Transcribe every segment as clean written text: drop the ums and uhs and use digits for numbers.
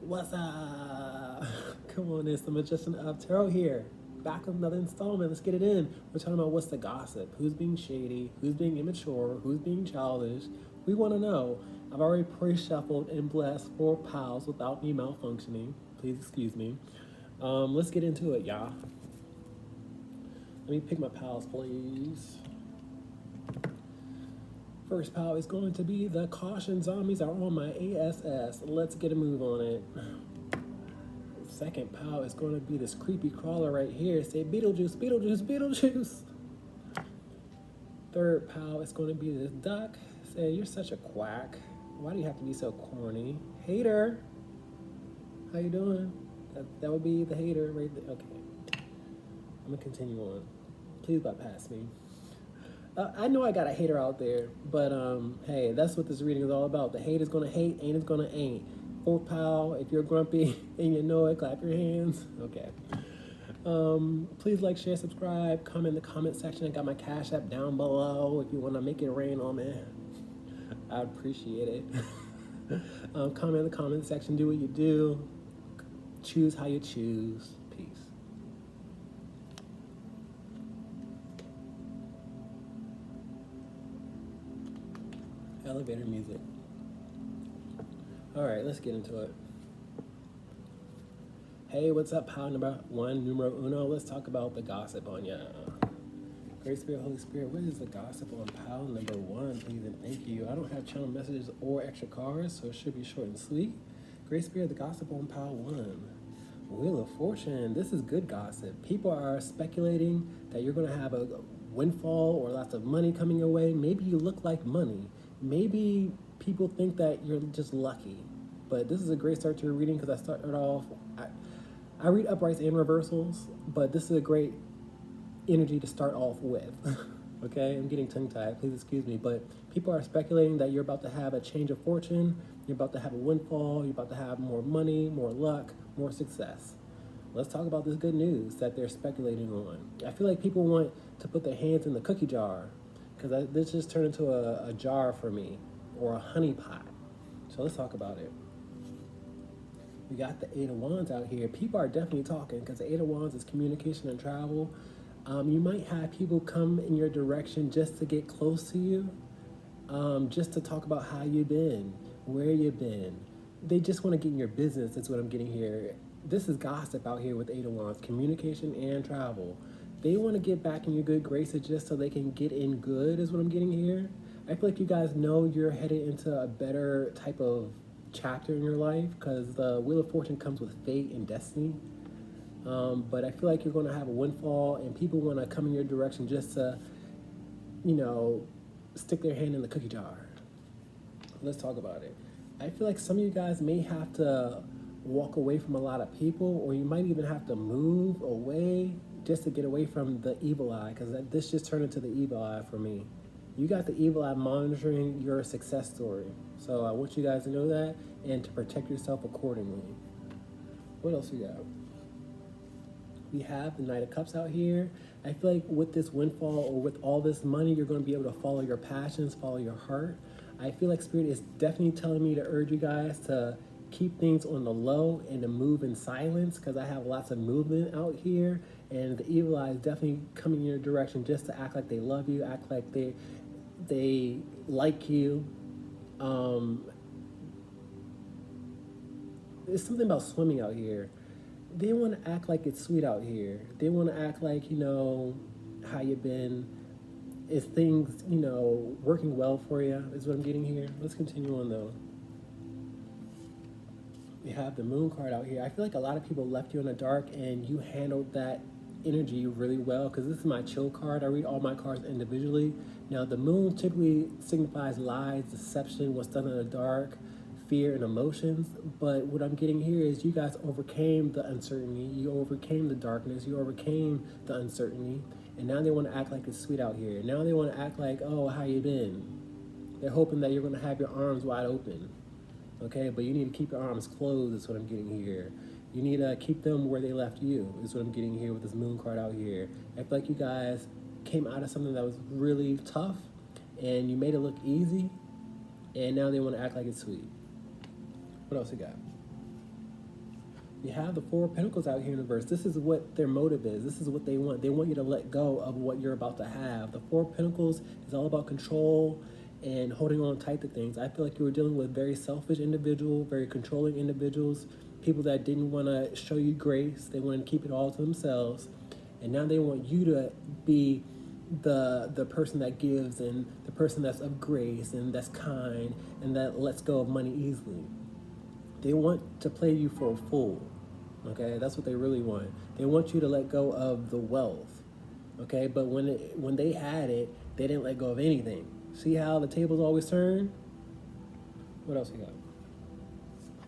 What's up? Come on, it's the Magician of Tarot here. Back with another installment. Let's get it in. We're talking about what's the gossip, who's being shady, who's being immature, who's being childish. We want to know. I've already pre-shuffled and blessed 4 piles without me malfunctioning. Please excuse me. Let's get into it, y'all. Let me pick my piles, please. First pile is going to be the caution zombies are on my ASS. Let's get a move on it. Second pile is going to be this creepy crawler right here. Say Beetlejuice, Beetlejuice, Beetlejuice. Third pile is going to be this duck. Say you're such a quack. Why do you have to be so corny? Hater. How you doing? That would be the hater right there. Okay. I'm going to continue on. Please bypass me. I know I got a hater out there, but hey, that's what this reading is all about. The hate is gonna hate, ain't is gonna ain't. Fourth pile, if you're grumpy and you know it, clap your hands. Okay. Please like, share, subscribe, comment in the comment section. I got my Cash App down below if you wanna make it rain on me. I'd appreciate it. Comment in the comment section, do what you do. Choose how you choose. Peace. Elevator music. All right, let's get into it. Hey, what's up, pile number one, numero uno? Let's talk about the gossip on ya. Great Spirit, Holy Spirit, what is the gossip on pile number one, please and thank you. I don't have channel messages or extra cards, so it should be short and sweet. Great Spirit, the gossip on pile one. Wheel of Fortune, this is good gossip. People are speculating that you're gonna have a windfall or lots of money coming your way. Maybe you look like money. Maybe people think that you're just lucky, but this is a great start to your reading because I started off, I read uprights and reversals, but this is a great energy to start off with. Okay, I'm getting tongue-tied, please excuse me, but people are speculating that you're about to have a change of fortune, you're about to have a windfall, you're about to have more money, more luck, more success. Let's talk about this good news that they're speculating on. I feel like people want to put their hands in the cookie jar, because this just turned into a jar for me, or a honey pot. So let's talk about it. We got the Eight of Wands out here. People are definitely talking, because the Eight of Wands is communication and travel. You might have people come in your direction just to get close to you, just to talk about how you've been, where you've been. They just want to get in your business, that's what I'm getting here. This is gossip out here with Eight of Wands, communication and travel. They want to get back in your good graces just so they can get in good is what I'm getting here. I feel like you guys know you're headed into a better type of chapter in your life because the Wheel of Fortune comes with fate and destiny. But I feel like you're going to have a windfall and people want to come in your direction just to, you know, stick their hand in the cookie jar. Let's talk about it. I feel like some of you guys may have to walk away from a lot of people, or you might even have to move away just to get away from the evil eye, because this just turned into the evil eye for me. You got the evil eye monitoring your success story. So I want you guys to know that and to protect yourself accordingly. What else we got? We have the Knight of Cups out here. I feel like with this windfall or with all this money, you're going to be able to follow your passions, follow your heart. I feel like Spirit is definitely telling me to urge you guys to keep things on the low and to move in silence, because I have lots of movement out here, and the evil eye is definitely coming in your direction just to act like they love you, act like they like you. There's something about swimming out here. They want to act like it's sweet out here. They want to act like, you know, how you been. Is things, you know, working well for you is what I'm getting here. Let's continue on though. We have the Moon card out here. I feel like a lot of people left you in the dark and you handled that energy really well, because this is my chill card. I read all my cards individually. Now the Moon typically signifies lies, deception, what's done in the dark, fear and emotions, but what I'm getting here is you guys overcame the uncertainty, you overcame the darkness, you overcame the uncertainty, and now they want to act like it's sweet out here. Now they want to act like, oh, how you been? They're hoping that you're going to have your arms wide open, okay? But you need to keep your arms closed is what I'm getting here. You need to keep them where they left you is what I'm getting here with this Moon card out here. I feel like you guys came out of something that was really tough and you made it look easy, and now they want to act like it's sweet. What else you got? You have the Four of Pentacles out here in the verse. This is what their motive is. This is what they want. They want you to let go of what you're about to have. The Four of Pentacles is all about control and holding on tight to things. I feel like you were dealing with very selfish individuals, very controlling individuals, people that didn't want to show you grace. They wanted to keep it all to themselves. And now they want you to be the person that gives and the person that's of grace and that's kind and that lets go of money easily. They want to play you for a fool. Okay, that's what they really want. They want you to let go of the wealth. Okay, but when they had it, they didn't let go of anything. See how the tables always turn? What else we got?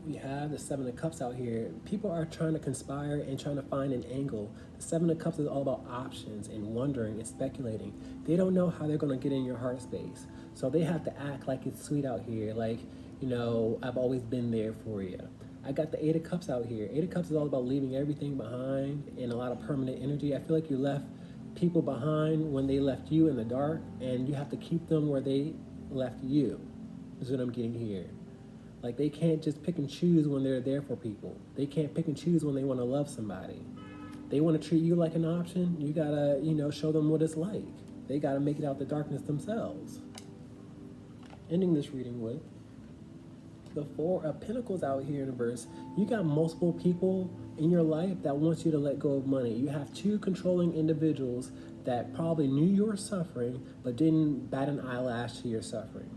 We have the Seven of Cups out here. People are trying to conspire and trying to find an angle. The Seven of Cups is all about options and wondering and speculating. They don't know how they're going to get in your heart space. So they have to act like it's sweet out here. Like, you know, I've always been there for you. I got the Eight of Cups out here. Eight of Cups is all about leaving everything behind and a lot of permanent energy. I feel like you left people behind when they left you in the dark, and you have to keep them where they left you, is what I'm getting here. Like, they can't just pick and choose when they're there for people. They can't pick and choose when they want to love somebody. They want to treat you like an option. You gotta, you know, show them what it's like. They gotta make it out the darkness themselves. Ending this reading with the Four of Pentacles out here in the verse. You got multiple people in your life that wants you to let go of money. You have two controlling individuals that probably knew you were suffering but didn't bat an eyelash to your suffering.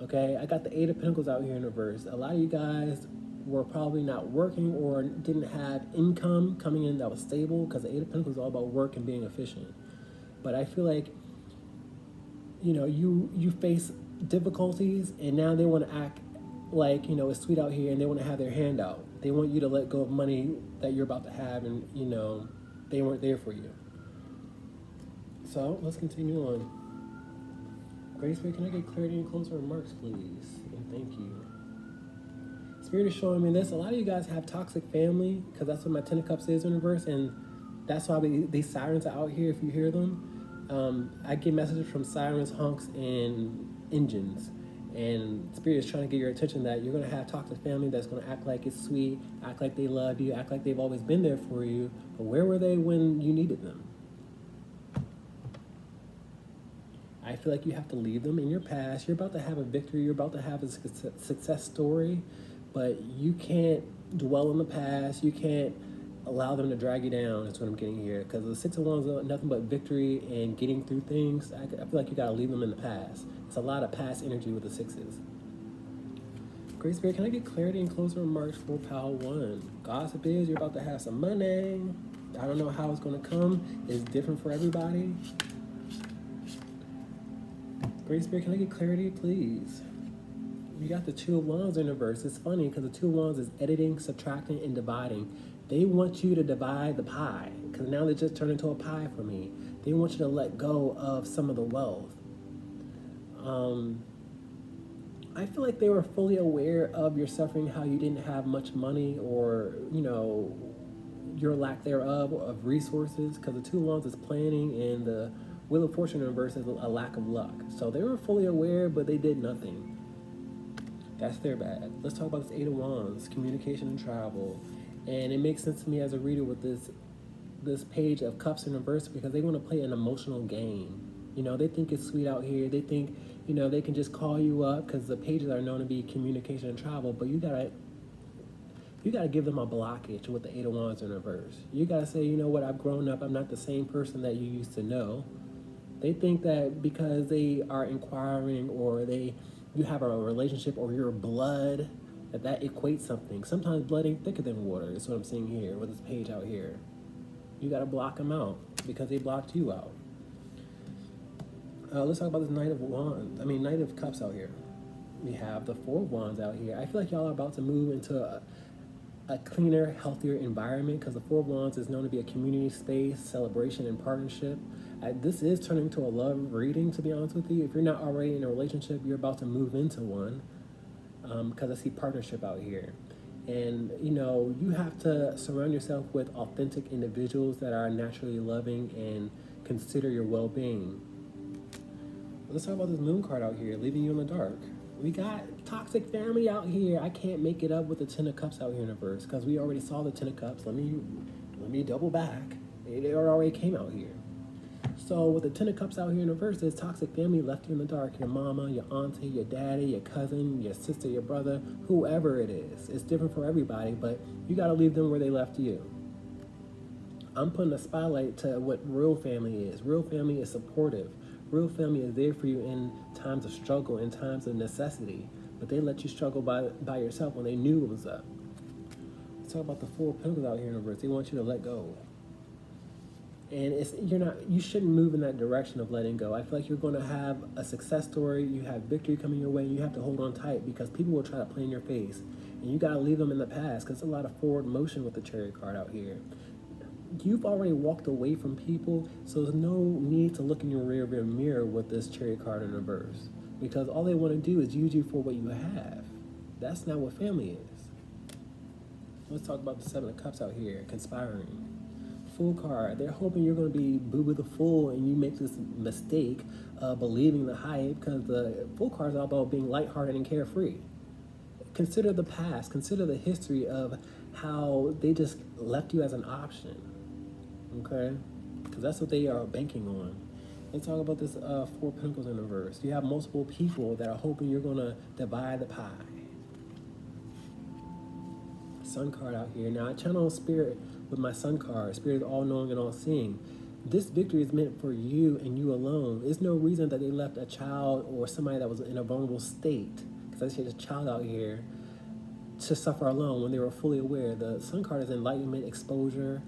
Okay, I got the Eight of Pentacles out here in the verse. A lot of you guys were probably not working or didn't have income coming in that was stable, because the Eight of Pentacles is all about work and being efficient. But I feel like, you know, you face difficulties, and now they want to act like, you know, it's sweet out here, and they want to have their hand out. They want you to let go of money that you're about to have, and, you know, they weren't there for you. So let's continue on. Great Spirit, can I get clarity and closer remarks, please? And thank you. Spirit is showing me this. A lot of you guys have toxic family, because that's what my Ten of Cups is in reverse, and that's why these sirens are out here if you hear them. I get messages from sirens, honks, and engines. And Spirit is trying to get your attention that you're going to have toxic family that's going to act like it's sweet, act like they love you, act like they've always been there for you. But where were they when you needed them? I feel like you have to leave them in your past. You're about to have a victory. You're about to have a success story. But you can't dwell in the past. You can't allow them to drag you down. That's what I'm getting here. Because the Six of Wands is nothing but victory and getting through things. I feel like you got to leave them in the past. It's a lot of past energy with the sixes. Great Spirit, can I get clarity and closing remarks for pile 1? Gossip is you're about to have some money. I don't know how it's going to come. It's different for everybody. Great Spirit, can I get clarity, please? You got the Two of Wands in reverse. It's funny because the Two of Wands is editing, subtracting, and dividing. They want you to divide the pie, because now they just turned into a pie for me. They want you to let go of some of the wealth. I feel like they were fully aware of your suffering, how you didn't have much money, or, you know, your lack thereof of resources, because the Two of Wands is planning, and the Wheel of Fortune in reverse is a lack of luck. So they were fully aware, but they did nothing. That's their bad. Let's talk about this Eight of Wands, communication and travel. And it makes sense to me as a reader with this Page of Cups in reverse, because they want to play an emotional game. You know, they think it's sweet out here. They think, you know, they can just call you up, because the pages are known to be communication and travel, but you gotta give them a blockage with the Eight of Wands in reverse. You gotta say, you know what, I've grown up. I'm not the same person that you used to know. They think that because they are inquiring, or you have a relationship, or your blood, that equates something. Sometimes blood ain't thicker than water. Is what I'm seeing here with this page out here. You gotta block them out because they blocked you out. Let's talk about this Knight of Cups out here. We have the Four of Wands out here. I feel like y'all are about to move into a cleaner, healthier environment, because the Four of Wands is known to be a community space, celebration, and partnership. This is turning to a love reading, to be honest with you. If you're not already in a relationship, you're about to move into one, because I see partnership out here. And, you know, you have to surround yourself with authentic individuals that are naturally loving and consider your well-being. Let's talk about this Moon card out here, leaving you in the dark. We got toxic family out here. I can't make it up with the Ten of Cups out here in the verse because we already saw the Ten of Cups. Let me double back. They already came out here. So with the Ten of Cups out here in the verse, this toxic family left you in the dark. Your mama, your auntie, your daddy, your cousin, your sister, your brother, whoever it is. It's different for everybody, but you got to leave them where they left you. I'm putting a spotlight to what real family is. Real family is supportive. Real family is there for you in times of struggle, in times of necessity. But they let you struggle by yourself when they knew it was up. Let's talk about the 4 of Pentacles out here in the verse. They want you to let go. And you shouldn't move in that direction of letting go. I feel like you're going to have a success story, you have victory coming your way, and you have to hold on tight because people will try to play in your face. And you got to leave them in the past because there's a lot of forward motion with the Chariot card out here. You've already walked away from people, so there's no need to look in your rearview mirror with this Chariot card in reverse because all they want to do is use you for what you have. That's not what family is. Let's talk about the 7 of Cups out here, conspiring. Fool card. They're hoping you're going to be Boo-Boo the Fool and you make this mistake of believing the hype because the Fool card is all about being lighthearted and carefree. Consider the past. Consider the history of how they just left you as an option. Okay? Because that's what they are banking on. Let's talk about this 4 of Pentacles in reverse. You have multiple people that are hoping you're going to divide the pie. Sun card out here. Now I channel Spirit with my Sun card. Spirit is all-knowing and all-seeing. This victory is meant for you and you alone. There's no reason that they left a child or somebody that was in a vulnerable state, because I see this child out here, to suffer alone when they were fully aware. The Sun card is enlightenment, exposure,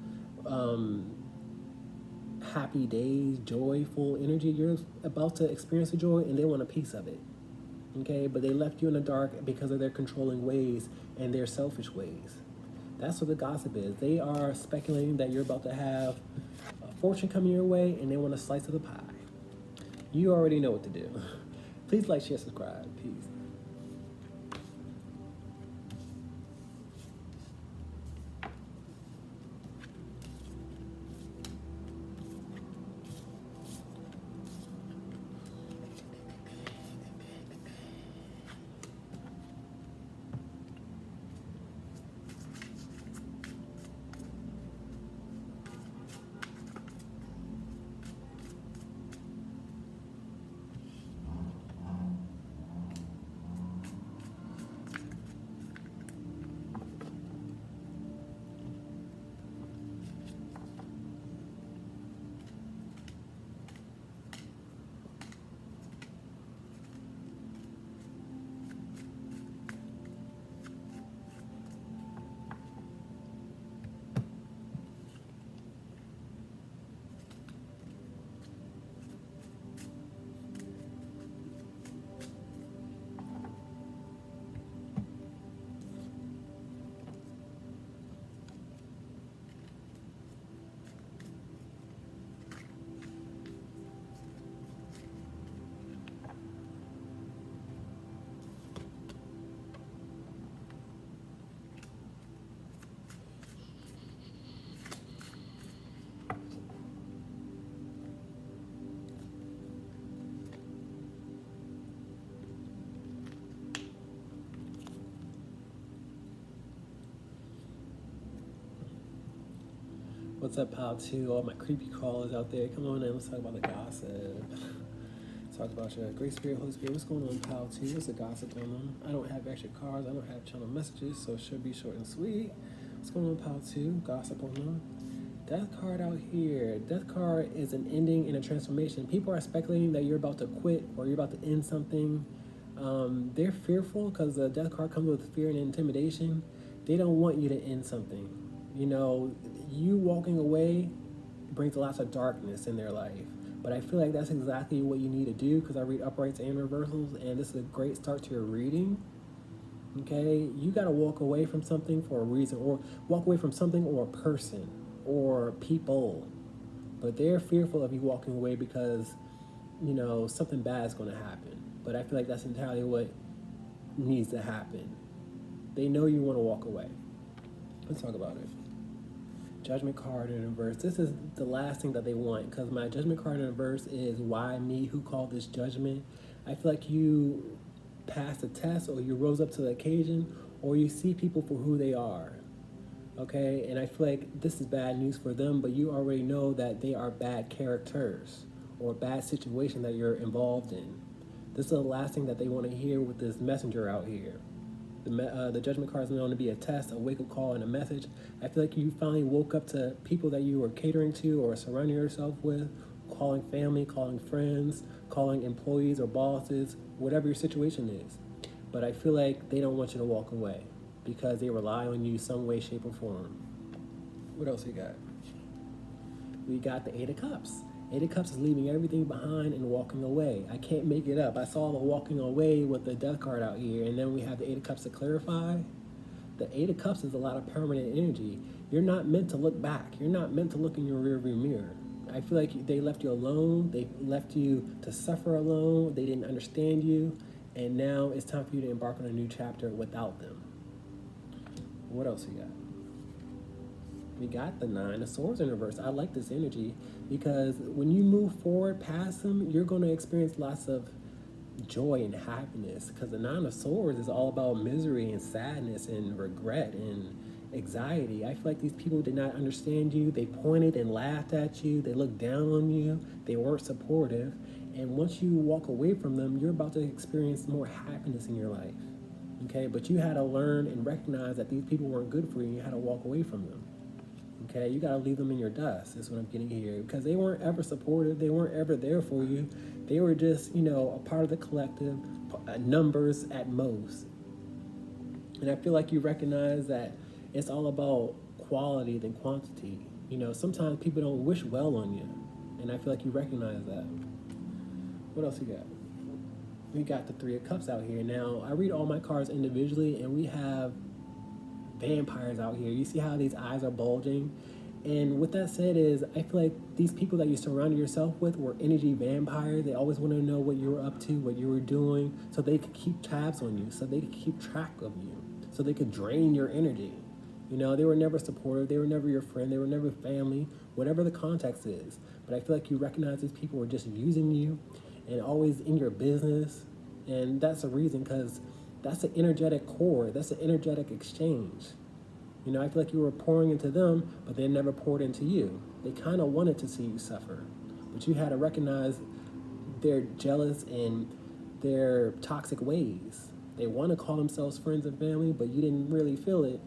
happy days, joyful energy. You're about to experience the joy and they want a piece of it. Okay, but they left you in the dark because of their controlling ways and their selfish ways. That's what the gossip is. They are speculating that you're about to have a fortune coming your way and they want a slice of the pie. You already know what to do. Please like, share, subscribe. Peace. What's up, pile 2? All my creepy callers out there. Come on in, let's talk about the gossip. Talk about your Great Spirit, Holy Spirit. What's going on, pile 2? What's the gossip going on? I don't have extra cards. I don't have channel messages, so it should be short and sweet. What's going on, pile 2? Gossip going on. Death card out here. Death card is an ending and a transformation. People are speculating that you're about to quit or you're about to end something. They're fearful because the death card comes with fear and intimidation. They don't want you to end something. You know, you walking away brings lots of darkness in their life. But I feel like that's exactly what you need to do because I read uprights and reversals, and this is a great start to your reading. Okay? You got to walk away from something for a reason, or walk away from something or a person or people. But they're fearful of you walking away because, you know, something bad is going to happen. But I feel like that's entirely what needs to happen. They know you want to walk away. Let's talk about it. Judgment card in reverse. This is the last thing that they want because my judgment card in reverse is why me, who called this judgment. I feel like you passed a test, or you rose up to the occasion, or you see people for who they are. Okay, and I feel like this is bad news for them, but you already know that they are bad characters or a bad situation that you're involved in. This is the last thing that they want to hear with this messenger out here. The judgment card is known to be a test, a wake-up call, and a message. I feel like you finally woke up to people that you were catering to or surrounding yourself with, calling family, calling friends, calling employees or bosses, whatever your situation is. But I feel like they don't want you to walk away because they rely on you some way, shape, or form. What else we got? We got the Eight of Cups. Eight of Cups is leaving everything behind and walking away. I can't make it up. I saw the walking away with the Death card out here, and then we have the Eight of Cups to clarify. The Eight of Cups is a lot of permanent energy. You're not meant to look back. You're not meant to look in your rearview mirror. I feel like they left you alone. They left you to suffer alone. They didn't understand you, and now it's time for you to embark on a new chapter without them. What else we got? We got the Nine of Swords in reverse. I like this energy because when you move forward past them, you're going to experience lots of joy and happiness, because the Nine of Swords is all about misery and sadness and regret and anxiety. I feel like these people did not understand you. They pointed and laughed at you. They looked down on you. They weren't supportive. And once you walk away from them, you're about to experience more happiness in your life. Okay, but you had to learn and recognize that these people weren't good for you. You had to walk away from them. Okay, you got to leave them in your dust. That's what I'm getting here, because they weren't ever supportive. They weren't ever there for you. They were just, a part of the collective, numbers at most. And I feel like you recognize that it's all about quality than quantity. Sometimes people don't wish well on you, and I feel like you recognize that. What else you got? We got the Three of Cups out here. Now, I read all my cards individually, and we have vampires out here. You see how these eyes are bulging? And what that said is, I feel like these people that you surrounded yourself with were energy vampires. They always want to know what you were up to, what you were doing, so they could keep tabs on you, so they could keep track of you, so they could drain your energy. They were never supportive. They were never your friend. They were never family, whatever the context is. But I feel like you recognize these people were just using you and always in your business. And that's a reason, because that's an energetic core. That's an energetic exchange. I feel like you were pouring into them, but they never poured into you. They kind of wanted to see you suffer, but you had to recognize their jealous and their toxic ways. They want to call themselves friends and family, but you didn't really feel it.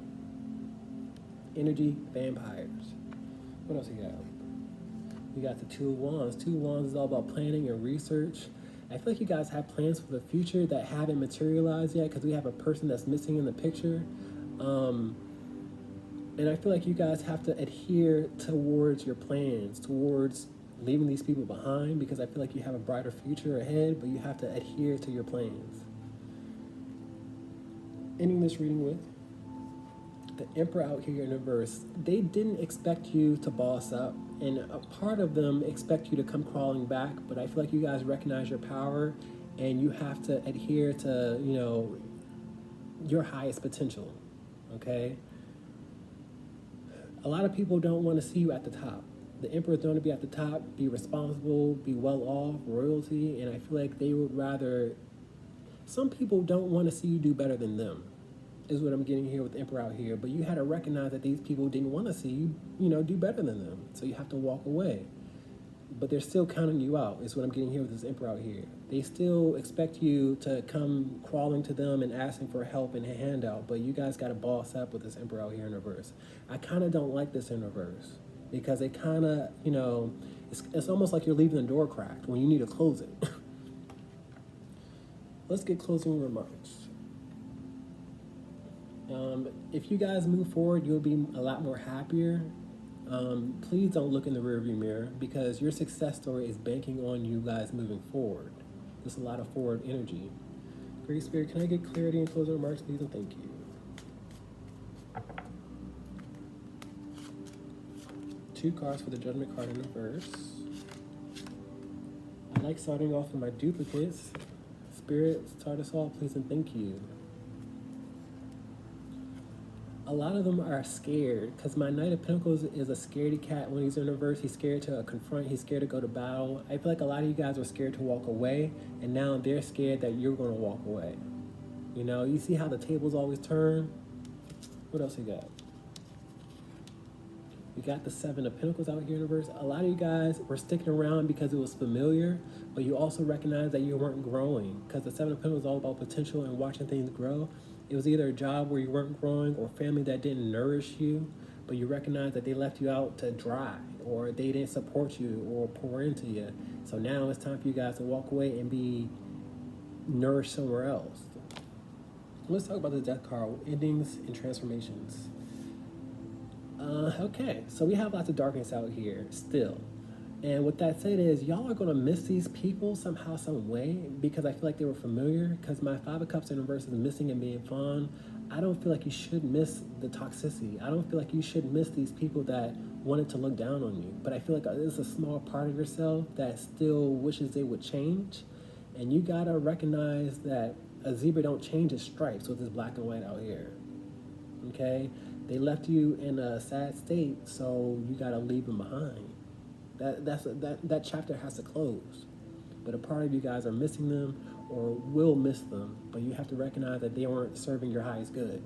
Energy vampires. What else you got? We got the Two of Wands. Two of Wands is all about planning and research. I feel like you guys have plans for the future that haven't materialized yet, because we have a person that's missing in the picture. And I feel like you guys have to adhere towards your plans, towards leaving these people behind, because I feel like you have a brighter future ahead, but you have to adhere to your plans. Ending this reading with the Emperor out here in reverse. They didn't expect you to boss up, and a part of them expect you to come crawling back, but I feel like you guys recognize your power, and you have to adhere to, your highest potential, okay? A lot of people don't want to see you at the top. The Emperor is known to be at the top, be responsible, be well off, royalty, and I feel like they would rather, some people don't want to see you do better than them, is what I'm getting here with the Emperor out here. But you had to recognize that these people didn't want to see you, do better than them. So you have to walk away. But they're still counting you out, is what I'm getting here with this Emperor out here. They still expect you to come crawling to them and asking for help and a handout, but you guys got to boss up with this Emperor out here in reverse. I kind of don't like this in reverse, because it kind of, it's almost like you're leaving the door cracked when you need to close it. Let's get closing remarks. If you guys move forward, you'll be a lot more happier. Please don't look in the rearview mirror, because your success story is banking on you guys moving forward. There's a lot of forward energy. Great Spirit, can I get clarity and closing remarks, please, and thank you. Two cards for the Judgment card in reverse. I like starting off with my duplicates. Spirit, start us off, please, and thank you. a lot of them are scared because my Knight of Pentacles is a scaredy cat when he's in reverse. He's scared to confront, he's scared to go to battle. I feel like a lot of you guys are scared to walk away, and now they're scared that you're going to walk away. You know, you see how the tables always turn? What else you got? We got the Seven of Pentacles out here in reverse. A lot of you guys were sticking around because it was familiar, but you also recognize that you weren't growing because the Seven of Pentacles is all about potential and watching things grow. It was either a job where you weren't growing or family that didn't nourish you, but you recognize that they left you out to dry or they didn't support you or pour into you. So now it's time for you guys to walk away and be nourished somewhere else. Let's talk about the Death card, endings and transformations. Okay, so we have lots of darkness out here still. And what that said is, y'all are going to miss these people somehow, some way, because I feel like they were familiar, because my Five of Cups in reverse is missing and being fond. I don't feel like you should miss the toxicity. I don't feel like you should miss these people that wanted to look down on you. But I feel like there's a small part of yourself that still wishes they would change. And you got to recognize that a zebra don't change its stripes with this black and white out here. Okay? They left you in a sad state, so you got to leave them behind. That chapter has to close. But a part of you guys are missing them or will miss them, but you have to recognize that they weren't serving your highest good.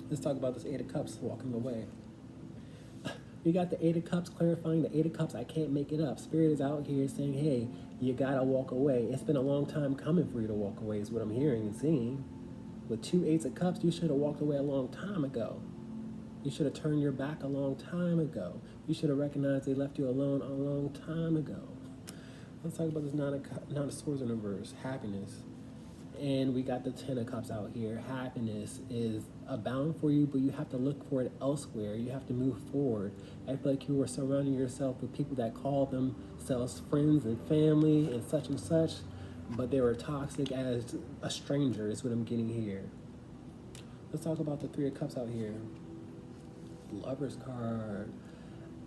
Let's talk about this Eight of Cups walking away. You got the Eight of Cups clarifying the Eight of Cups. I can't make it up. Spirit is out here saying, hey, you gotta walk away. It's been a long time coming for you to walk away is what I'm hearing and seeing. With two Eights of Cups, you should have walked away a long time ago. You should have turned your back a long time ago. You should have recognized they left you alone a long time ago. Let's talk about this Nine of Swords in reverse, happiness. And we got the Ten of Cups out here. Happiness is abound for you, but you have to look for it elsewhere. You have to move forward. I feel like you were surrounding yourself with people that call themselves friends and family and such, but they were toxic as a stranger is what I'm getting here. Let's talk about the Three of Cups out here. Lover's card.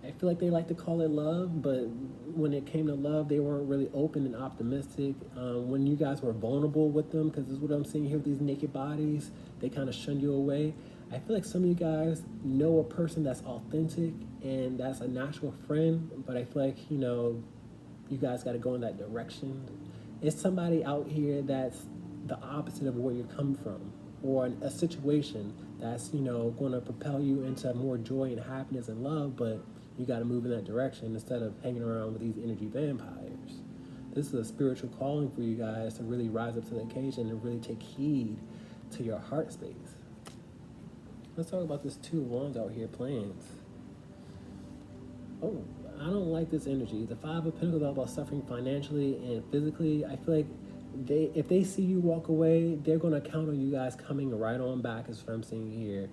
I feel like they like to call it love, but when it came to love, they weren't really open and optimistic. When you guys were vulnerable with them, because this is what I'm seeing here with these naked bodies, they kind of shunned you away. I feel like some of you guys know a person that's authentic and that's a natural friend, but I feel like, you guys got to go in that direction. It's somebody out here that's the opposite of where you're coming from, or a situation that's, going to propel you into more joy and happiness and love, but you got to move in that direction instead of hanging around with these energy vampires. This is a spiritual calling for you guys to really rise up to the occasion and really take heed to your heart space. Let's talk about this Two of Wands out here, plans. Oh, I don't like this energy. The Five of Pentacles is all about suffering financially and physically. I feel like if they see you walk away, they're going to count on you guys coming right on back, is what I'm seeing here.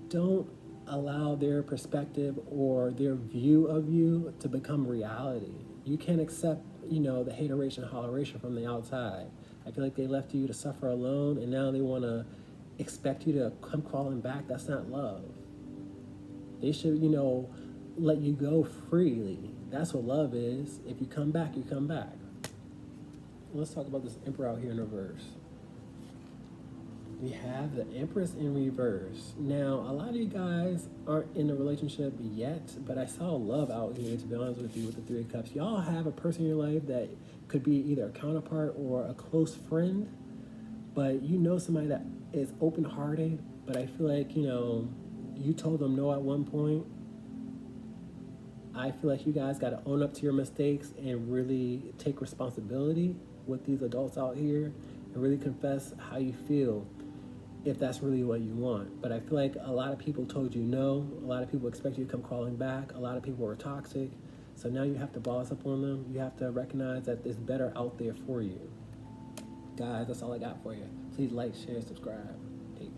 Don't allow their perspective or their view of you to become reality. You can't accept, the hateration, holleration from the outside. I feel like they left you to suffer alone, and now they want to expect you to come crawling back. That's not love. They should, let you go freely. That's what love is. If you come back, you come back. Let's talk about this Emperor out here in reverse. We have the Empress in reverse. Now, a lot of you guys aren't in a relationship yet, but I saw love out here, to be honest with you, with the Three of Cups. Y'all have a person in your life that could be either a counterpart or a close friend, but somebody that is open-hearted, but I feel like, you told them no at one point. I feel like you guys got to own up to your mistakes and really take responsibility with these adults out here and really confess how you feel, if that's really what you want. But I feel like a lot of people told you no. A lot of people expect you to come crawling back. A lot of people are toxic. So now you have to boss up on them. You have to recognize that there's better out there for you. Guys, that's all I got for you. Please like, share, subscribe. Peace.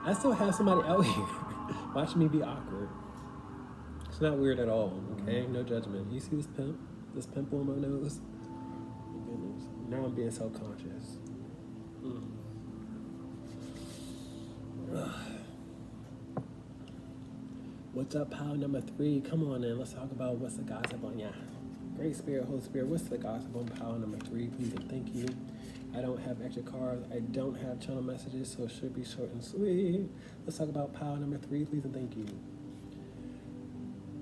I still have somebody out here watching me be awkward. It's not weird at all, okay? No judgment. You see this pimple on my nose? Oh, goodness. Now I'm being self-conscious. What's up, pile number 3? Come on in. Let's talk about what's the gossip on ya. Great Spirit, Holy Spirit, what's the gossip on pile number 3? Please and thank you. I don't have extra cards. I don't have channel messages, so it should be short and sweet. Let's talk about pile number 3, please and thank you.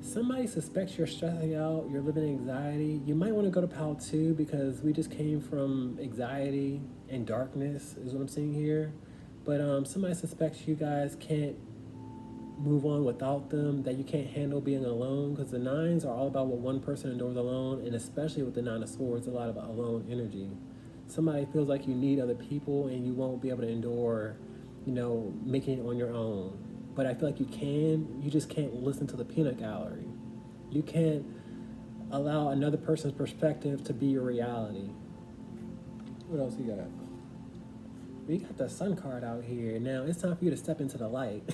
Somebody suspects you're stressing out, you're living in anxiety. You might want to go to pile 2 because we just came from anxiety and darkness, is what I'm seeing here. But somebody suspects you guys can't move on without them, that you can't handle being alone, because the 9s are all about what one person endures alone, and especially with the 9 of Swords, a lot of alone energy. Somebody feels like you need other people and you won't be able to endure, making it on your own. But I feel like you just can't listen to the peanut gallery. You can't allow another person's perspective to be your reality. What else you got? We got the Sun card out here. Now it's time for you to step into the light.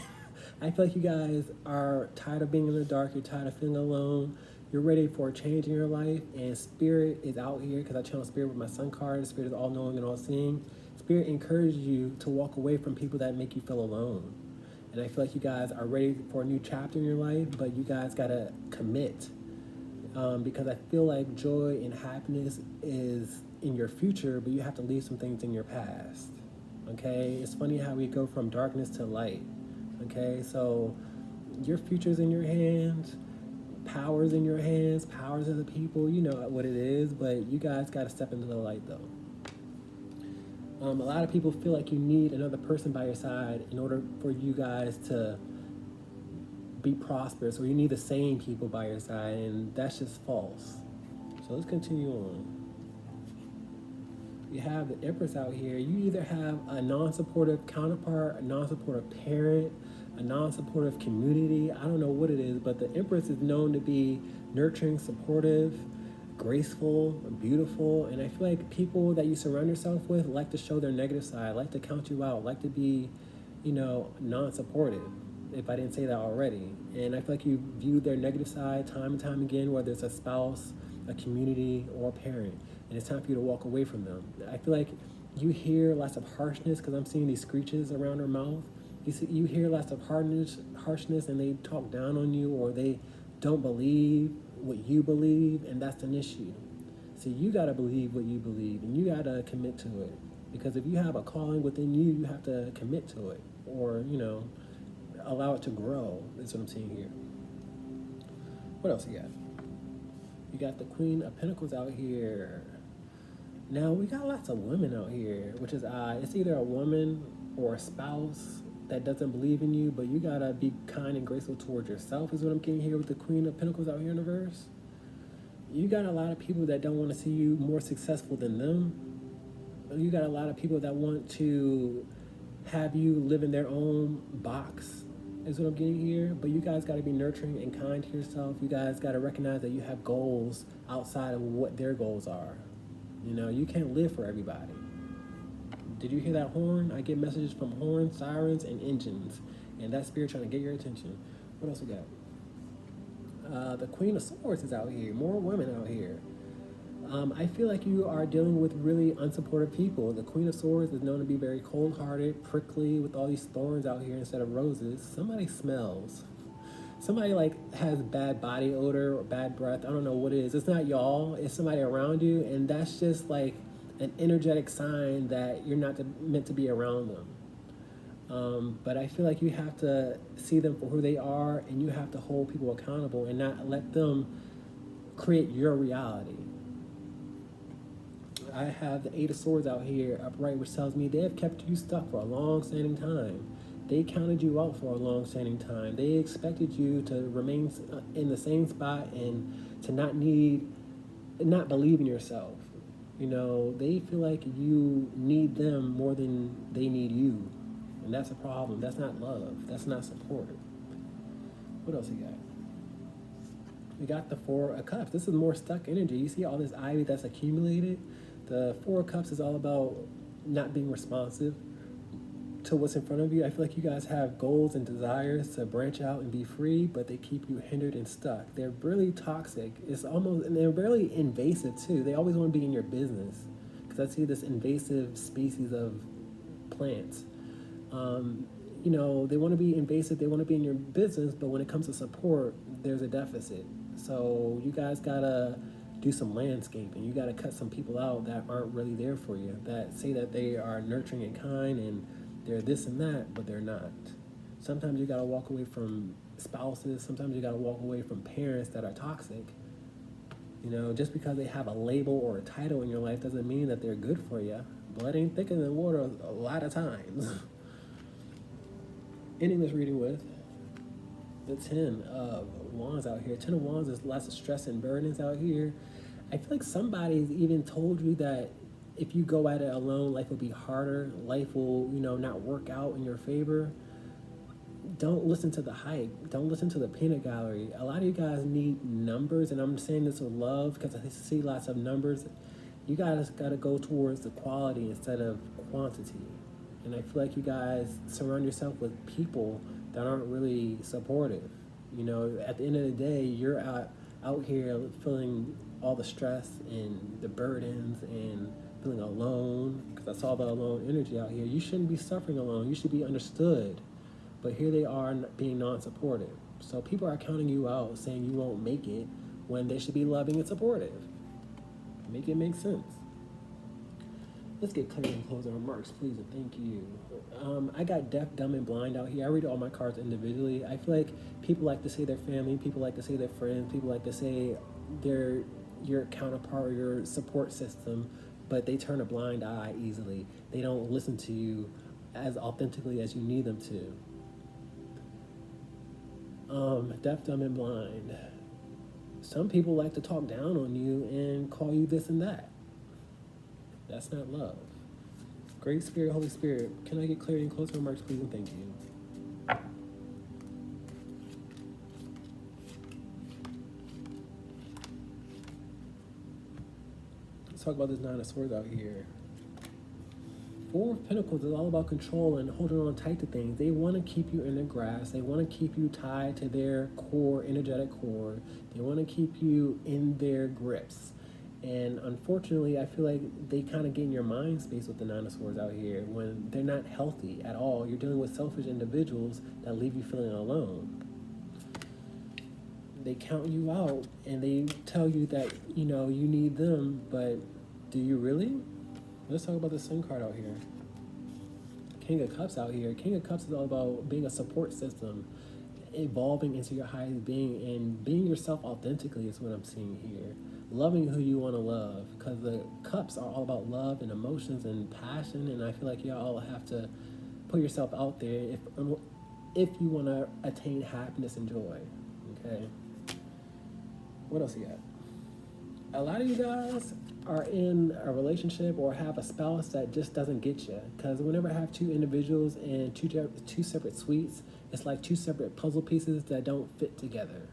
I feel like you guys are tired of being in the dark. You're tired of feeling alone. You're ready for a change in your life. And Spirit is out here, because I channel Spirit with my Sun card. Spirit is all-knowing and all-seeing. Spirit encourages you to walk away from people that make you feel alone. And I feel like you guys are ready for a new chapter in your life, but you guys got to commit. Because I feel like joy and happiness is in your future, but you have to leave some things in your past. Okay? It's funny how we go from darkness to light. Okay, so your future's in your hands, power's in your hands, power's in the people, you know what it is, but you guys got to step into the light though. A lot of people feel like you need another person by your side in order for you guys to be prosperous, or you need the same people by your side, and that's just false. So let's continue on. You have the Empress out here. You either have a non-supportive counterpart, a non-supportive parent, a non-supportive community. I don't know what it is, but the Empress is known to be nurturing, supportive, graceful, beautiful, and I feel like people that you surround yourself with like to show their negative side, like to count you out, like to be, non-supportive, if I didn't say that already. And I feel like you view their negative side time and time again, whether it's a spouse, a community, or a parent, and it's time for you to walk away from them. I feel like you hear lots of harshness, because I'm seeing these screeches around her mouth. You hear lots of harshness, and they talk down on you, or they don't believe what you believe, and that's an issue. So you got to believe what you believe, and you got to commit to it. Because if you have a calling within you, you have to commit to it, or, allow it to grow. That's what I'm seeing here. What else you got? You got the Queen of Pentacles out here. Now, we got lots of women out here, which is odd. It's either a woman or a spouse that doesn't believe in you, but you gotta be kind and graceful towards yourself, is what I'm getting here with the Queen of Pentacles out here in the verse. You got a lot of people that don't want to see you more successful than them. You got a lot of people that want to have you live in their own box, is what I'm getting here. But you guys got to be nurturing and kind to yourself. You guys got to recognize that you have goals outside of what their goals are. You can't live for everybody. Did you hear that horn? I get messages from horns, sirens, and engines. And that Spirit trying to get your attention. What else we got? The Queen of Swords is out here. More women out here. I feel like you are dealing with really unsupportive people. The Queen of Swords is known to be very cold-hearted, prickly, with all these thorns out here instead of roses. Somebody smells. Somebody has bad body odor or bad breath. I don't know what it is. It's not y'all. It's somebody around you, and that's just like an energetic sign that you're not meant to be around them. But I feel like you have to see them for who they are, and you have to hold people accountable and not let them create your reality. I have the Eight of Swords out here upright, which tells me they have kept you stuck for a long-standing time. They counted you out for a long-standing time. They expected you to remain in the same spot and to not believe in yourself. They feel like you need them more than they need you. And that's a problem. That's not love. That's not support. What else you got? We got the Four of Cups. This is more stuck energy. You see all this ivy that's accumulated? The Four of Cups is all about not being responsive. to what's in front of you. I feel like you guys have goals and desires to branch out and be free, but they keep you hindered and stuck. They're really toxic. It's almost, and they're really invasive too. They always want to be in your business, because I see this invasive species of plants. They want to be invasive, they want to be in your business, but when it comes to support, there's a deficit. So you guys gotta do some landscaping. You gotta cut some people out that aren't really there for you, that say that they are nurturing and kind and they're this and that, but they're not. Sometimes you gotta walk away from spouses, sometimes you gotta walk away from parents that are toxic. Just because they have a label or a title in your life doesn't mean that they're good for you. Blood ain't thicker than water a lot of times. Ending this reading with the 10 of Wands out here. 10 of Wands is lots of stress and burdens out here. I feel like somebody's even told you that if you go at it alone, life will be harder. Life will, not work out in your favor. Don't listen to the hype. Don't listen to the peanut gallery. A lot of you guys need numbers, and I'm saying this with love because I see lots of numbers. You guys got to go towards the quality instead of quantity. And I feel like you guys surround yourself with people that aren't really supportive. At the end of the day, you're out here feeling all the stress and the burdens and feeling alone, because I saw the alone energy out here. You shouldn't be suffering alone. You should be understood. But here they are being non-supportive. So people are counting you out, saying you won't make it when they should be loving and supportive. Make it make sense. Let's get clear and closing remarks, please, and thank you. I got deaf, dumb, and blind out here. I read all my cards individually. I feel like people like to say their family, people like to say their friends, people like to say they're your counterpart or your support system, but they turn a blind eye easily. They don't listen to you as authentically as you need them to. Deaf, dumb, and blind. Some people like to talk down on you and call you this and that. That's not love. Great Spirit, Holy Spirit, can I get clarity and closing remarks, please, and thank you. Let's talk about this Nine of Swords out here. Four of Pentacles is all about control and holding on tight to things. They want to keep you in their grasp. They want to keep you tied to their core, energetic core. They want to keep you in their grips. And unfortunately, I feel like they kind of get in your mind space with the Nine of Swords out here when they're not healthy at all. You're dealing with selfish individuals that leave you feeling alone. They count you out and they tell you that, you need them, but do you really? Let's talk about the Sun card out here. King of Cups out here. King of Cups is all about being a support system, evolving into your highest being, and being yourself authentically is what I'm seeing here. Loving who you want to love, because the cups are all about love and emotions and passion, and I feel like y'all have to put yourself out there if you want to attain happiness and joy. Okay, what else you got? A lot of you guys are in a relationship or have a spouse that just doesn't get you, because whenever I have two individuals and two separate suites, it's like two separate puzzle pieces that don't fit together.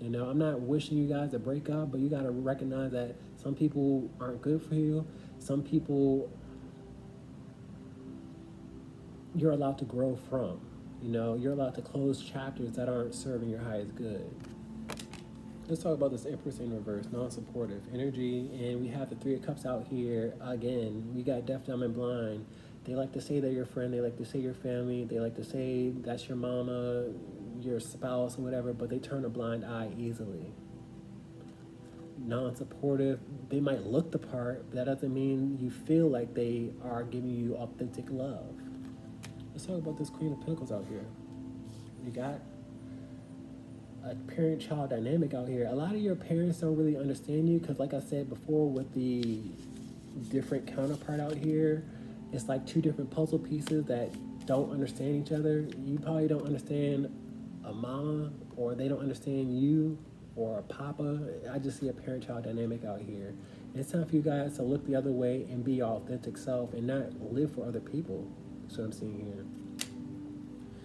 I'm not wishing you guys to break up, but you got to recognize that some people aren't good for you. Some people you're allowed to grow from. You're allowed to close chapters that aren't serving your highest good. Let's talk about this Empress in reverse, non-supportive energy. And we have the Three of Cups out here again. We got deaf, dumb, and blind. They like to say they're your friend. They like to say your family. They like to say that's your mama, your spouse, or whatever, but they turn a blind eye easily. Non-supportive, they might look the part, but that doesn't mean you feel like they are giving you authentic love. Let's talk about this Queen of Pentacles out here. You got a parent-child dynamic out here. A lot of your parents don't really understand you because, like I said before, with the different counterpart out here, it's like two different puzzle pieces that don't understand each other. You probably don't understand a mama, or they don't understand you, or a papa. I just see a parent-child dynamic out here. And it's time for you guys to look the other way and be your authentic self and not live for other people. That's what I'm seeing here.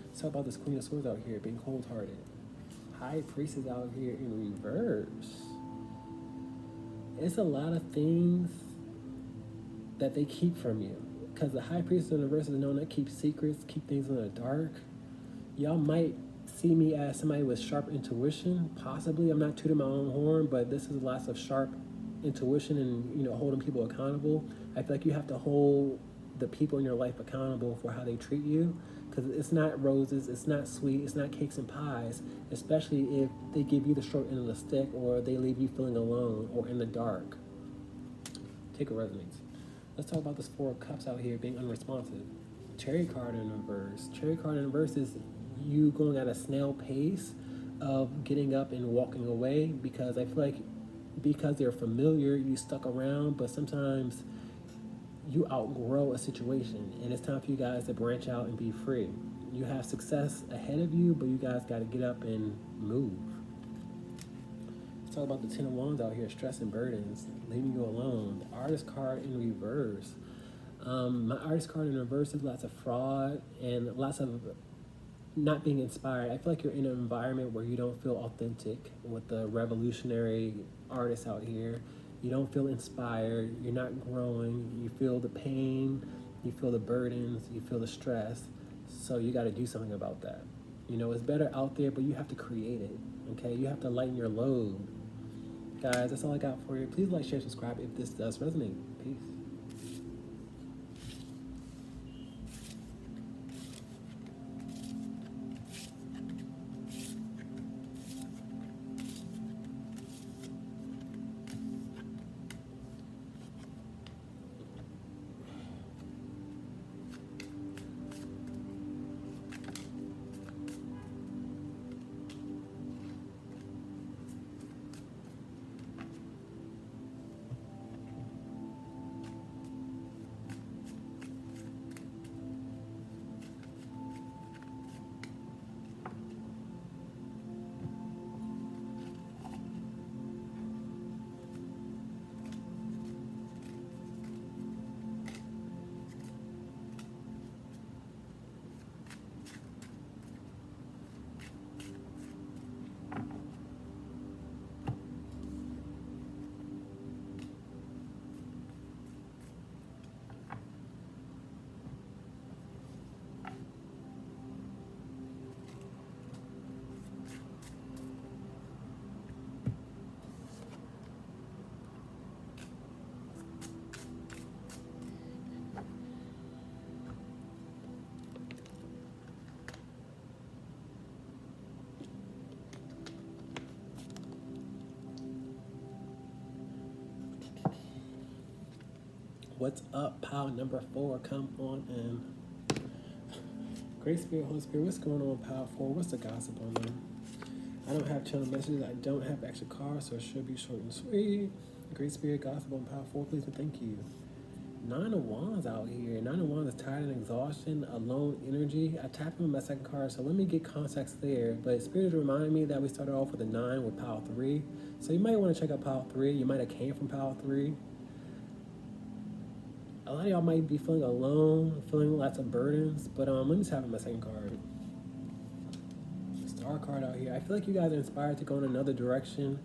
Let's talk about this Queen of Swords out here, being cold-hearted. High Priestess out here in reverse. It's a lot of things that they keep from you, because the high priest of the universe is known to keep secrets, keep things in the dark. Y'all might see me as somebody with sharp intuition, possibly. I'm not tooting my own horn, but this is lots of sharp intuition and, you know, holding people accountable. I feel like you have to hold the people in your life accountable for how they treat you, because it's not roses, it's not sweet, it's not cakes and pies, especially if they give you the short end of the stick or they leave you feeling alone or in the dark. Take a resonates. Let's talk about this Four of Cups out here being unresponsive. Chariot card in reverse. Chariot card in reverse is you going at a snail pace of getting up and walking away, because I feel like because they're familiar, you stuck around, but sometimes you outgrow a situation and it's time for you guys to branch out and be free. You have success ahead of you, but you guys got to get up and move. Let's talk about the Ten of Wands out here, stress and burdens, leaving you alone. The Artist card in reverse. My Artist card in reverse is lots of fraud and lots of not being inspired. I feel like you're in an environment where you don't feel authentic with the revolutionary artists out here. You don't feel inspired, you're not growing, you feel the pain, you feel the burdens, you feel the stress. So you got to do something about that. You know, it's better out there, but you have to create it, okay? You have to lighten your load. Guys, that's all I got for you. Please like, share, subscribe if this does resonate. Peace. What's up, pile number 4? Come on in. Great Spirit, Holy Spirit, what's going on, pile 4? What's the gossip on them? I don't have channel messages. I don't have extra cards, so it should be short and sweet. Great Spirit, gossip on pile 4, please and thank you. Nine of Wands out here. Nine of Wands is tired and exhaustion, alone energy. I tapped in my second card, so let me get context there. But Spirit is reminding me that we started off with a 9 with pile 3. So you might want to check out pile 3. You might have came from pile 3. A lot of y'all might be feeling alone, feeling lots of burdens, but let me tap in my second card. Star card out here. I feel like you guys are inspired to go in another direction,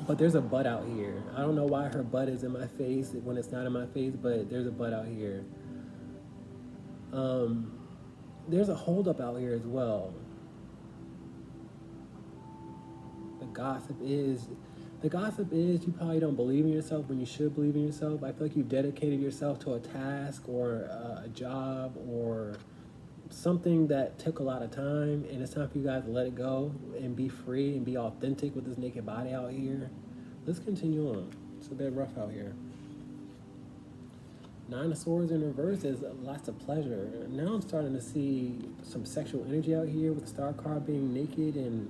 but there's a but out here. I don't know why her butt is in my face when it's not in my face, but there's a but out here. There's a holdup out here as well. The gossip is you probably don't believe in yourself when you should believe in yourself. I feel like you've dedicated yourself to a task or a job or something that took a lot of time, and it's time for you guys to let it go and be free and be authentic with this naked body out here. Let's continue on. It's a bit rough out here. Nine of Swords in reverse is lots of pleasure. Now I'm starting to see some sexual energy out here with the Star card being naked, and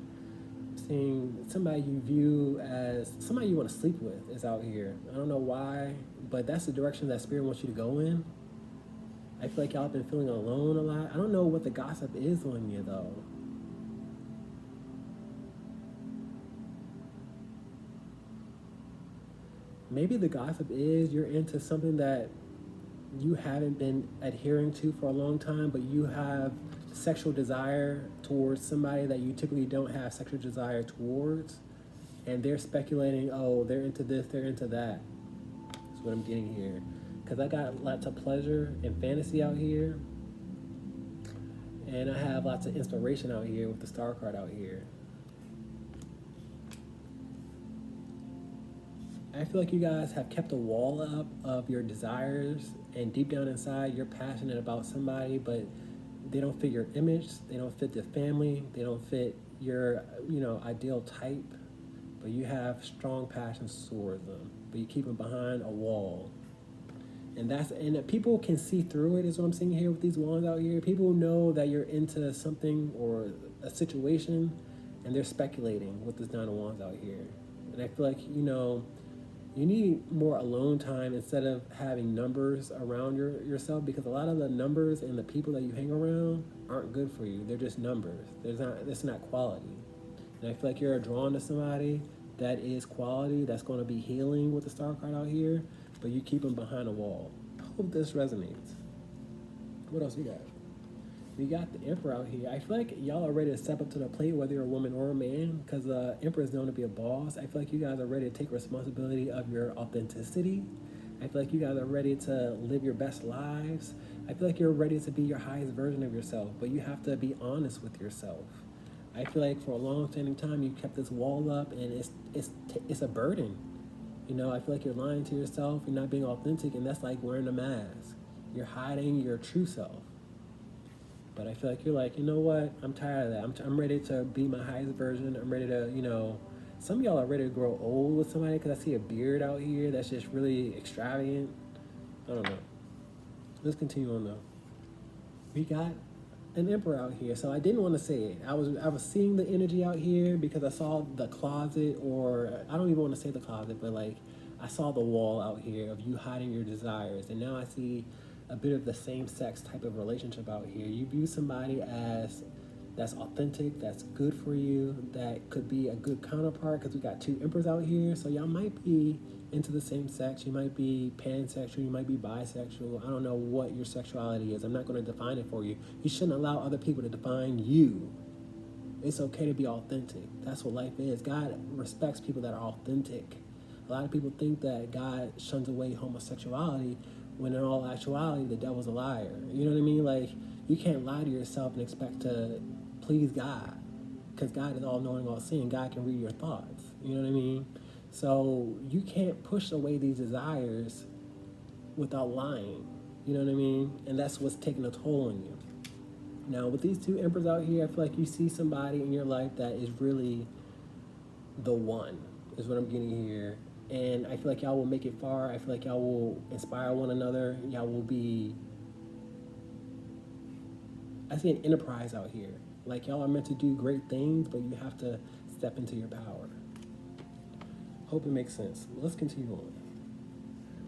seeing somebody you view as somebody you want to sleep with is out here. I don't know why, but that's the direction that Spirit wants you to go in. I feel like y'all have been feeling alone a lot. I don't know what the gossip is on you, though. Maybe the gossip is you're into something that you haven't been adhering to for a long time, but you have sexual desire towards somebody that you typically don't have sexual desire towards, and they're speculating, oh, they're into this, they're into that. That's what I'm getting here. because I got lots of pleasure and fantasy out here, and I have lots of inspiration out here with the star card out here. I feel like you guys have kept a wall up of your desires, and deep down inside, you're passionate about somebody, but they don't fit your image, they don't fit the family, they don't fit your, ideal type, but you have strong passions towards them, but you keep them behind a wall. And people can see through it, is what I'm seeing here with these wands out here. People know that you're into something or a situation, and they're speculating with this Nine of Wands out here. And I feel like, you need more alone time instead of having numbers around yourself, because a lot of the numbers and the people that you hang around aren't good for you. They're just numbers. It's not quality. And I feel like you're drawn to somebody that is quality, that's going to be healing with the star card out here, but you keep them behind a wall. I hope this resonates. What else we got? We got the Emperor out here. I feel like y'all are ready to step up to the plate, whether you're a woman or a man, because the Emperor is known to be a boss. I feel like you guys are ready to take responsibility of your authenticity. I feel like you guys are ready to live your best lives. I feel like you're ready to be your highest version of yourself, but you have to be honest with yourself. I feel like for a long-standing time, you kept this wall up, and it's a burden. I feel like you're lying to yourself, you're not being authentic, and that's like wearing a mask. You're hiding your true self. But I feel like you're like, you know what? I'm tired of that. I'm ready to be my highest version. I'm ready to, some of y'all are ready to grow old with somebody, because I see a beard out here that's just really extravagant. I don't know. Let's continue on though. We got an Emperor out here. So I didn't want to say it. I was seeing the energy out here because I saw the closet, or I don't even want to say the closet, but like I saw the wall out here of you hiding your desires. And now I see a bit of the same sex type of relationship out here. You view somebody as that's authentic, that's good for you, that could be a good counterpart, because we got two Emperors out here. So y'all might be into the same sex. You might be pansexual, you might be bisexual. I don't know what your sexuality is. I'm not going to define it for you. You shouldn't allow other people to define you. It's okay to be authentic. That's what life is. God respects people that are authentic. A lot of people think that God shuns away homosexuality, when in all actuality, the devil's a liar. You know what I mean? Like, you can't lie to yourself and expect to please God, because God is all-knowing, all-seeing. God can read your thoughts. You know what I mean? So you can't push away these desires without lying. You know what I mean? And that's what's taking a toll on you. Now, with these two Emperors out here, I feel like you see somebody in your life that is really the one, is what I'm getting here. And I feel like y'all will make it far. I feel like y'all will inspire one another. Y'all will be, I see an enterprise out here. Like, y'all are meant to do great things, but you have to step into your power. Hope it makes sense. Let's continue on.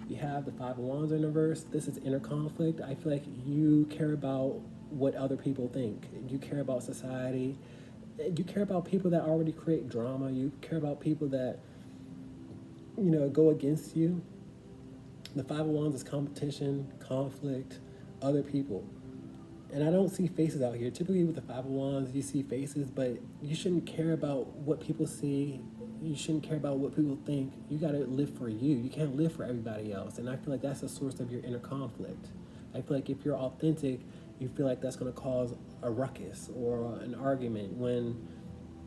We have the Five of Wands in reverse. This is inner conflict. I feel like you care about what other people think. You care about society. You care about people that already create drama. You care about people that go against you. The Five of Wands is competition, conflict, other people. And I don't see faces out here. Typically with the Five of Wands, you see faces, but you shouldn't care about what people see. You shouldn't care about what people think. You gotta live for you. You can't live for everybody else. And I feel like that's the source of your inner conflict. I feel like if you're authentic, you feel like that's gonna cause a ruckus or an argument, when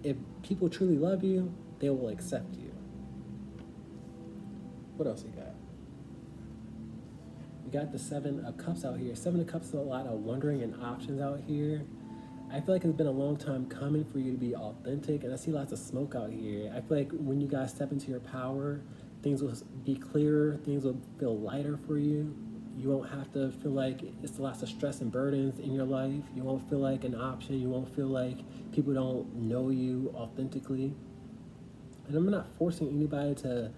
if people truly love you, they will accept you. What else you got? We got the Seven of Cups out here. Seven of Cups is a lot of wondering and options out here. I feel like it's been a long time coming for you to be authentic, and I see lots of smoke out here. I feel like when you guys step into your power, things will be clearer, things will feel lighter for you. You won't have to feel like it's lots of stress and burdens in your life. You won't feel like an option. You won't feel like people don't know you authentically. And I'm not forcing anybody to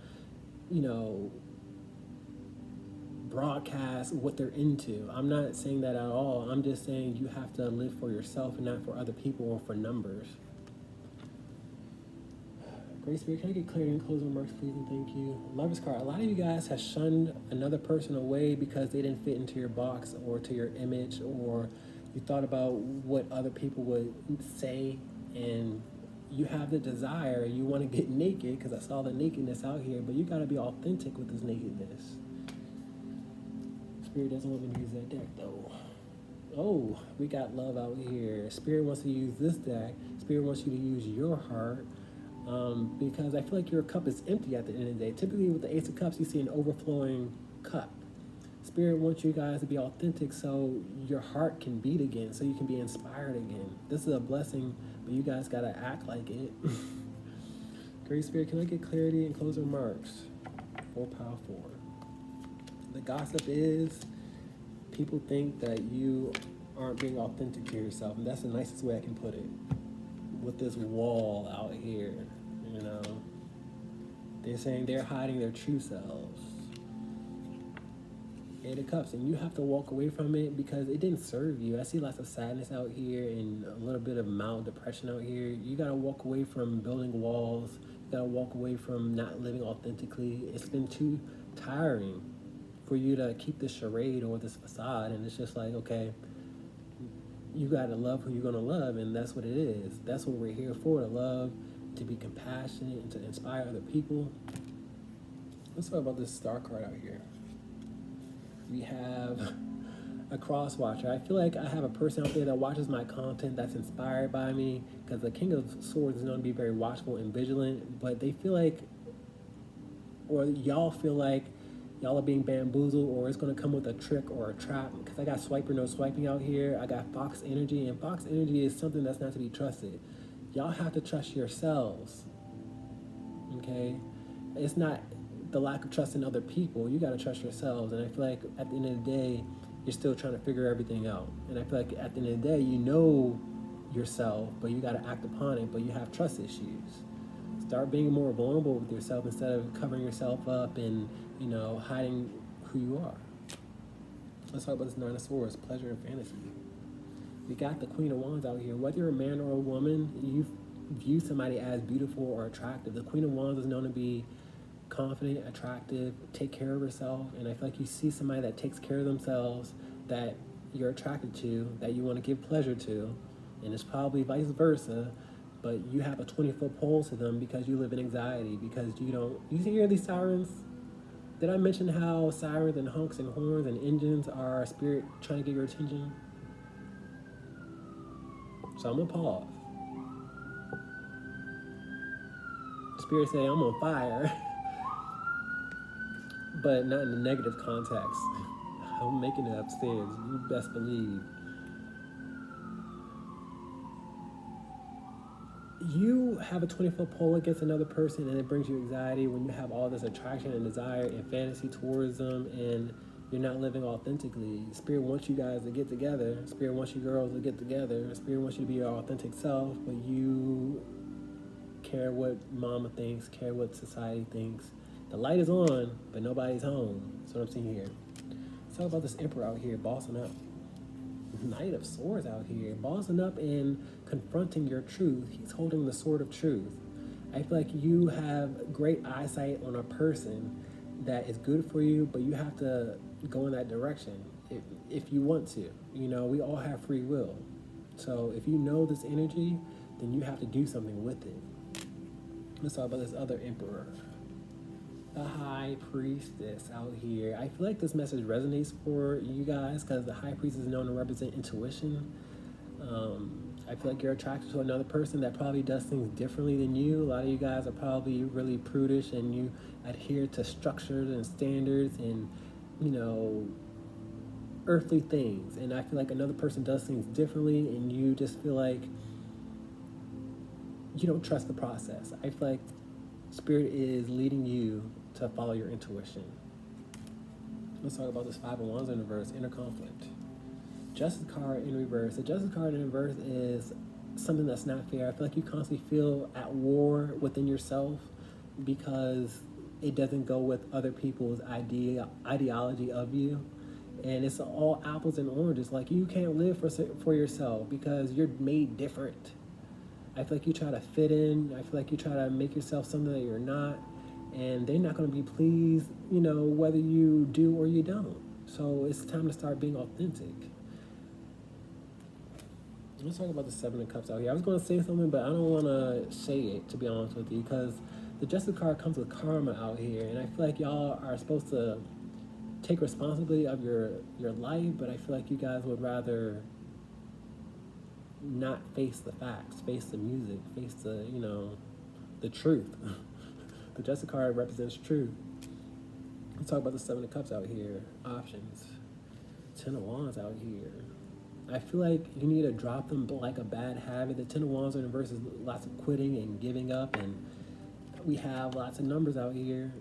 broadcast what they're into. I'm not saying that at all. I'm just saying you have to live for yourself and not for other people or for numbers. Great Spirit, can I get clarity and closing remarks, please, and thank you. Lover's card. A lot of you guys have shunned another person away because they didn't fit into your box or to your image, or you thought about what other people would say, and you have the desire, you want to get naked, because I saw the nakedness out here, but you got to be authentic with this nakedness. Spirit doesn't want me to use that deck though. Oh, we got love out here. Spirit wants to use this deck. Spirit wants you to use your heart. Because I feel like your cup is empty at the end of the day. Typically with the Ace of Cups, you see an overflowing cup. Spirit wants you guys to be authentic so your heart can beat again, so you can be inspired again. This is a blessing, but you guys gotta act like it. Great Spirit, can I get clarity and closing remarks? 4 4. The gossip is people think that you aren't being authentic to yourself, and that's the nicest way I can put it. With this wall out here, you know, they're saying they're hiding their true selves. 8 of Cups, and you have to walk away from it because it didn't serve you. I see lots of sadness out here and a little bit of mild depression out here. You gotta walk away from building walls. You gotta walk away from not living authentically. It's been too tiring for you to keep this charade or this facade, and it's just like, okay, you gotta love who you're gonna love, and that's what it is. That's what we're here for, to love, to be compassionate, and to inspire other people. Let's talk about this star card out here. We have a cross watcher. I feel like I have a person out there that watches my content that's inspired by me, because the King of Swords is known to be very watchful and vigilant, but they feel like, or y'all feel like y'all are being bamboozled, or it's going to come with a trick or a trap, because I got swiper no swiping out here. I got fox energy, and fox energy is something that's not to be trusted. Y'all have to trust yourselves, okay? It's not the lack of trust in other people. You got to trust yourselves, and I feel like at the end of the day, you're still trying to figure everything out. And I feel like at the end of the day, you know yourself, but you got to act upon it, but you have trust issues. Start being more vulnerable with yourself instead of covering yourself up and, you know, hiding who you are. Let's talk about this 9 of Swords, pleasure and fantasy. We got the Queen of Wands out here. Whether you're a man or a woman, you view somebody as beautiful or attractive. The Queen of Wands is known to be confident, attractive, take care of herself, and I feel like you see somebody that takes care of themselves, that you're attracted to, that you want to give pleasure to, and it's probably vice versa, but you have a 20-foot pole to them because you live in anxiety, because you hear these sirens? Did I mention how sirens and honks and horns and engines are a spirit trying to get your attention? So I'm gonna pause. Spirit say I'm on fire. But not in a negative context. I'm making it upstairs, you best believe. You have a 20-foot pole against another person, and it brings you anxiety when you have all this attraction and desire and fantasy towards them, and you're not living authentically. Spirit wants you guys to get together. Spirit wants you girls to get together. Spirit wants you to be your authentic self, but you care what mama thinks, care what society thinks. The light is on, but nobody's home. That's what I'm seeing here. Let's talk about this Emperor out here, bossing up. Knight of Swords out here, bossing up and confronting your truth. He's holding the sword of truth. I feel like you have great eyesight on a person that is good for you, but you have to go in that direction if you want to. You know, we all have free will. So if you know this energy, then you have to do something with it. Let's talk about this other Emperor. The High Priestess out here. I feel like this message resonates for you guys because the High Priestess is known to represent intuition. I feel like you're attracted to another person that probably does things differently than you. A lot of you guys are probably really prudish and you adhere to structures and standards and, you know, earthly things. And I feel like another person does things differently and you just feel like you don't trust the process. I feel like Spirit is leading you to follow your intuition. Let's talk about this 5 of Wands in reverse, inner conflict. Justice card in reverse. The Justice card in reverse is something that's not fair. I feel like you constantly feel at war within yourself because it doesn't go with other people's ideology of you. And it's all apples and oranges. Like, you can't live for yourself because you're made different. I feel like you try to fit in. I feel like you try to make yourself something that you're not. And they're not going to be pleased, you know, whether you do or you don't. So it's time to start being authentic. Let's talk about the 7 of Cups out here. I was going to say something, but I don't want to say it, to be honest with you, because the Justice card comes with karma out here. And I feel like y'all are supposed to take responsibility of your life, but I feel like you guys would rather not face the facts, face the music, face the, you know, the truth. The Justice card represents truth. Let's talk about the Seven of Cups out here. Options. Ten of Wands out here. I feel like you need to drop them like a bad habit. The Ten of Wands in reverse is lots of quitting and giving up, and we have lots of numbers out here.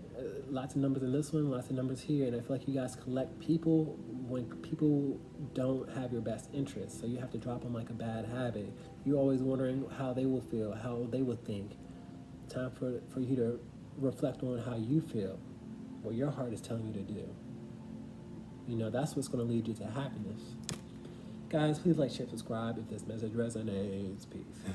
Lots of numbers in this one, lots of numbers here, and I feel like you guys collect people when people don't have your best interests. So you have to drop them like a bad habit. You're always wondering how they will feel, how they will think. Time for you to reflect on how you feel, what your heart is telling you to do. You know, that's what's going to lead you to happiness. Guys, please like, share, subscribe if this message resonates. Peace.